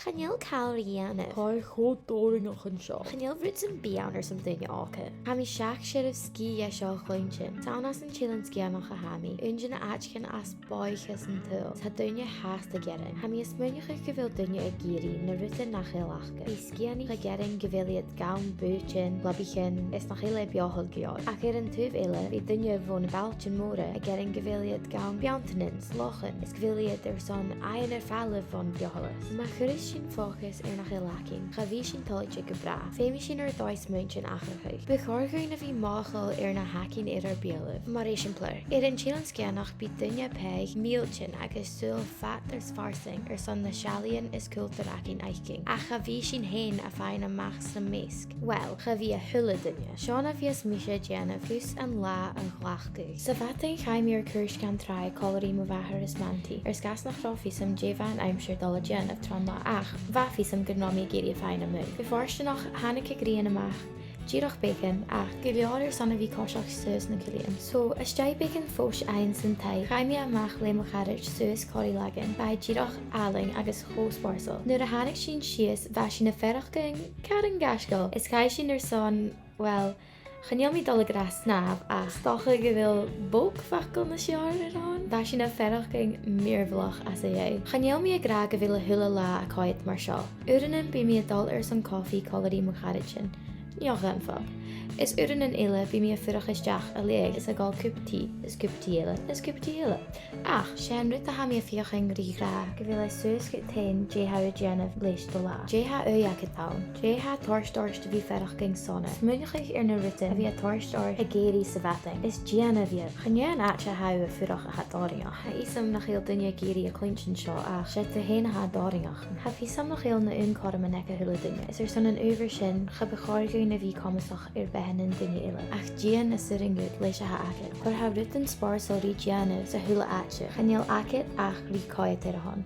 Chanel caloríanamh. Cai chód dóringach an seo. Chanel rút an bíán ar som duine ácha. Hami seach siad cí a seo chluintin. Tá as an chilan scianach a hami. Unjin a atcin as boichas an tul. Tá duine háast a gerin. Hami is muinech go bhfuil duine a géirí na ruta nach éilachcha. Bhí scianí a gerin go bhfuiliad gawn búchin, blabichin, is nach éile beohol geod. Ac ar an túh éile, bhí duine bhón balchin móra a gerin go bhfuiliad gawn beantanin, slochan, is go bhfuiliad ar son aon ar fálah von beoholas. Ma churis sin fócus ar nach éilachin. Cha bhí sin tolte go bra. Féimi sin ar dóis muintin achrachuig. Bechorgain a bhí máchal ar na hacin ar beolah. Mar éis an plur. Ar an chilan scianach bí duine peig mílchin agus súil fat ar sfarsing ar son na sealaíon is cultar acin aiking. A cha bhí sin hain a fáin amach sa measc. Well, cha bhí a thula duine. Seán a bhíos mise Dèan fús an lá an ghlachgu. Sa bhatain chaimí ar cúrs gan trai colorí mo bhahar is manti. Ar sgas nach rofi sam Dèan aimsir dul a Dèan of tron lá ach. Vafi sam gnomi géri a fáin am mug. Beforste noch hannig grían amach. Díoch bacon ach go leor sanna bhí cóiseach suas na cilíonn. So, is deid bacon fós aon san taid, chaimí amach le mo charirt suas choirí legan, ba díoch aling agus chós borsal. Nuair a hánig sin sias, bha sin na ferachgain cad an gascail. Is cai sin ar son, well, channeal mi dul a gras snab a stocha go bhfuil bóg fachgal na sear arán. Bha sin na ferachgain míorblach as a dhé. Channeal mi a gra go bhfuil a thula lá a coid mar seo. Urann bí mi a dul ar san coffee colorí mo charirt sin. Níoch an fog. Is uran an eile bí mi a furach isteach a léag is a gáil cúptí, is cúptí eile. Ach, sean rút a ha mi a fiochain rí gra, go bhfuil a suas go tain déha a Dèanamh leis do lá. Déha uiach a tán. Déha torstorst bhí ferach ging sonna. Smuinich ar na rutin a bhí a torstor a géirí sa bhating. Is Dèanamh bhíad. Channean at a ha a furach a hadáringach. Ha isam nach éil duine géirí a clintin seo ach, sé te héna hadáringach. Ha fi sam nach éil na uncóra man ec a hula duine. Is son an uver sin, cha bechorgain a bhí comasach ar behanan duine eile. Ach Dèan is suringút leis a ha acid. Chur ha rutin spársal rí Dèanamh sa hula atse. Channeal acid ach rí coid ar a hon.